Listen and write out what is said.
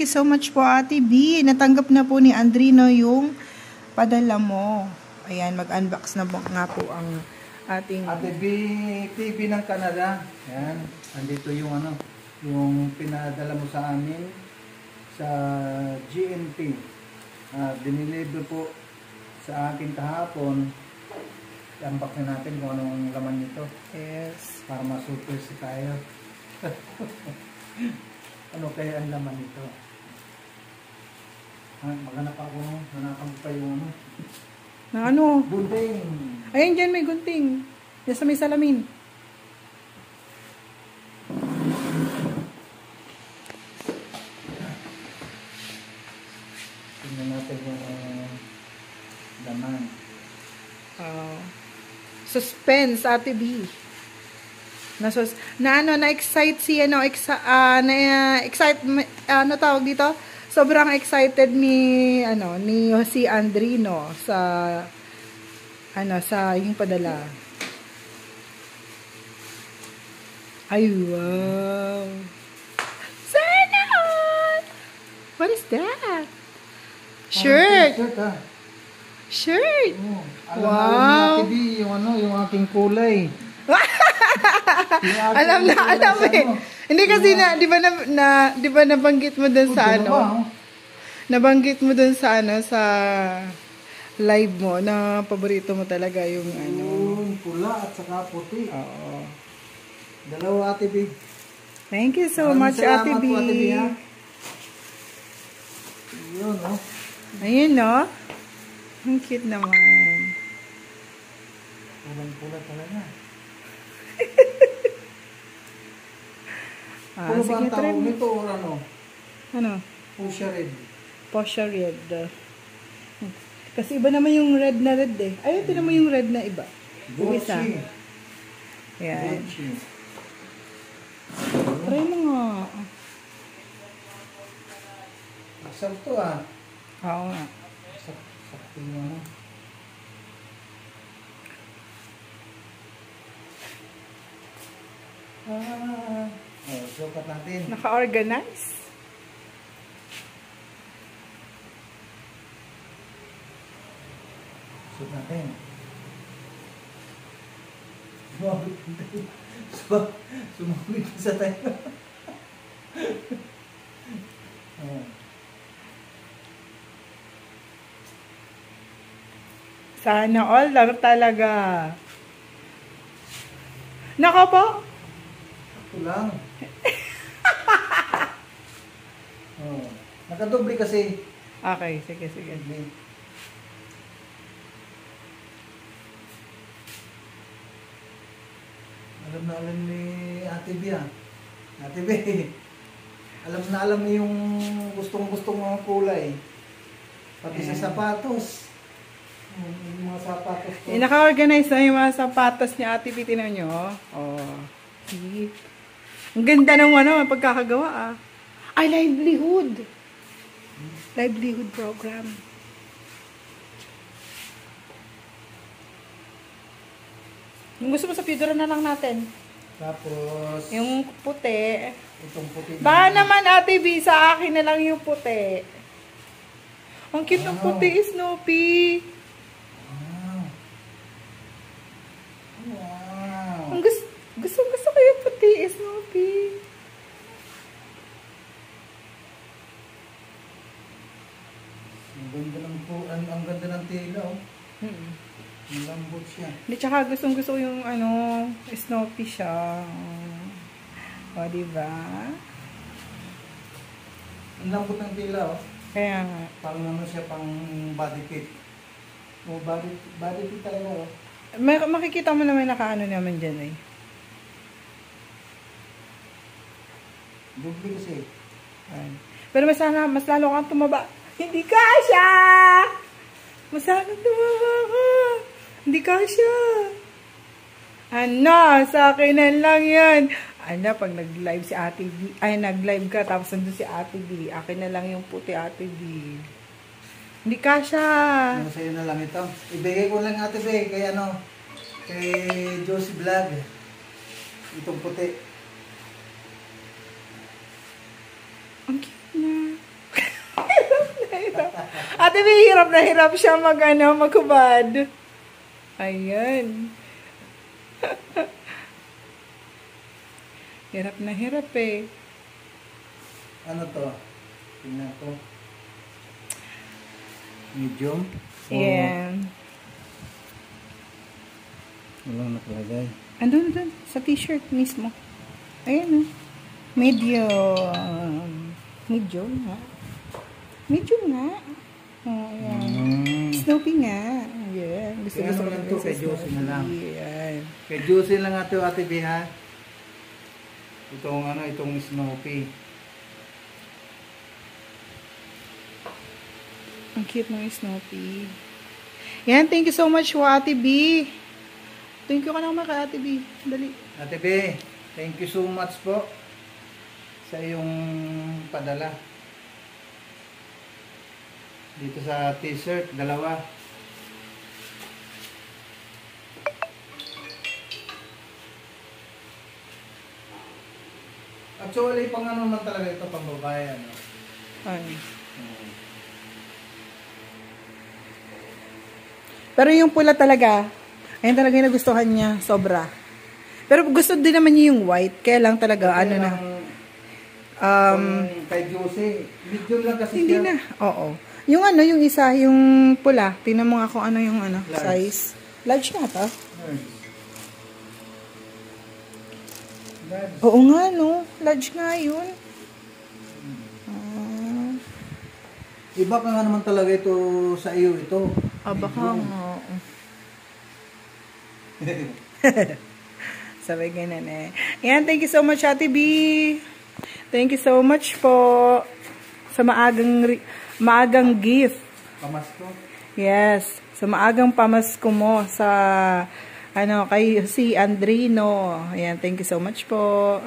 you so much po, Ate B. Natanggap na po ni Andrino yung padala mo. Ayan, mag-unbox na nga po ang ating... Ate B TV ng Canada. Ayan, andito yung yung pinadala mo sa amin sa GNT. Dinilibre po sa akin kahapon. I-unbox na natin kung anong laman nito. Yes. Para ma-surprise tayo. Ano kaya ang laman nito? Maghanap ako. Hanapan ko pa yung Na ano? gunting. Ayan dyan, may gunting. Yan sa may salamin. Tingnan natin yung laman. Suspense, Ate B. Na-excite si tawag dito? Sobrang excited ni si Andrino sa yung padala. Ay, wow. Sana all! What is that? Shirt. Shirt. Oh, Wow. Alam ni yung aking kulay. Alam eh. Hindi kasi di ba nabanggit mo dun sa nabanggit mo dun sa sa live mo na paborito mo talaga yung Yung pula at saka puti. Oo. Dalawa, Ate B. Thank you so much, Ate B. Po, Ate B, ha? Yun, no? Ayun, no? Ang cute naman. Pulang-pula talaga. Sige, ba ang try tawag mo. nito o ano? Ano? Pusha red. Posha red. Kasi iba naman yung red na red eh. Ayun, tinan mo yung red na iba. Yung isa. Gucci. Ayan. Gucci. Try mo nga. Sakto ah. Oo nga. Sakto yung ano. Sukat natin. Naka-organize. Sukat natin. Sumabit sa tayo. Sana all lang talaga. Nako po. Ito lang. Nakadoble kasi. Okay, sige. Alam na alam ni Ate B ah. Ate B. Alam na alam mo yung gustong-gustong mga kulay. Pati sa sapatos. Yung mga sapatos ko. Naka-organize na yung mga sapatos ni Ate B. Tinan nyo. Oh. See? Ang ganda ng pagkakagawa ah. Ay, livelihood. Livelihood program. Yung gusto mo sa pudra na lang natin. Tapos, Yung puti. itong puti. Baka naman Ate B, sa akin na lang yung puti. Ang cute ng puti, Snoopy. Wow. Ang gusto ko yung puti, Snoopy. Ang ganda ng tela oh. Ang lambot siya. Hindi, tsaka gusto ko yung Snoopy siya. O, diba? Ang lambot ng tela oh. Kaya nga. Parang siya pang body fit. Oh, body fit talaga oh. Makikita mo naman naman dyan eh. Dubli kasi. Ayan. Pero mas lalo kang tumaba. Hindi kasya! Mas lalo tumaba ka. Hindi kasya. Sa akin na lang yan. Pag nag-live si Ate B, nag-live ka, tapos nandun si Ate B, akin na lang yung puti, Ate B. Hindi kasya. Sa'yo na lang ito. Ibigay ko lang Ate B, kay Josie Vlog. Itong puti. Ang cute na. Ate B, hirap na hirap siya maghubad. Ayan. Hirap na hirap eh. Ano to? Tingnan ko. Medium? Ayan. Walang nakalagay. Andun, sa t-shirt mismo. Ayan, oh. Medium. Medium nga. Medium nga. Oh, ayan. Snoopy nga. Ayan. Gusto Kaya ko naman to, kay Josie na lang. Ayan. Kay Josie lang ito, Ate B, ha? Itong Snoopy. Ang cute ng Snoopy. Yan, thank you so much po, Ate B. Thank you ka naman kay Ate B. Dali. Ate B, thank you so much po sa iyong padala. Dito sa t-shirt, dalawa. Actually, pang ano naman talaga ito, pang babae, ano? Ay. Pero yung pula talaga, ayun talaga yung nagustuhan niya, sobra. Pero gusto din naman niya yung white, kaya lang talaga, ano na. Kay Josie, medium lang kasi Hindi siya. na, oo. Yung ano, yung isa, yung pula, tingnan mo nga kung ano yung ano, Large. size. Large nga to? Large. Oo nga, no? Large nga yun. Iba ka nga naman talaga ito sa iyo, ito. Baka nga. Sabi ganun eh. Ayan, thank you so much, Ate B. Thank you so much po sa maagang gift. Pamasko. Yes, sa maagang pamasko mo sa ano kay si Andrino. Ayan, thank you so much po.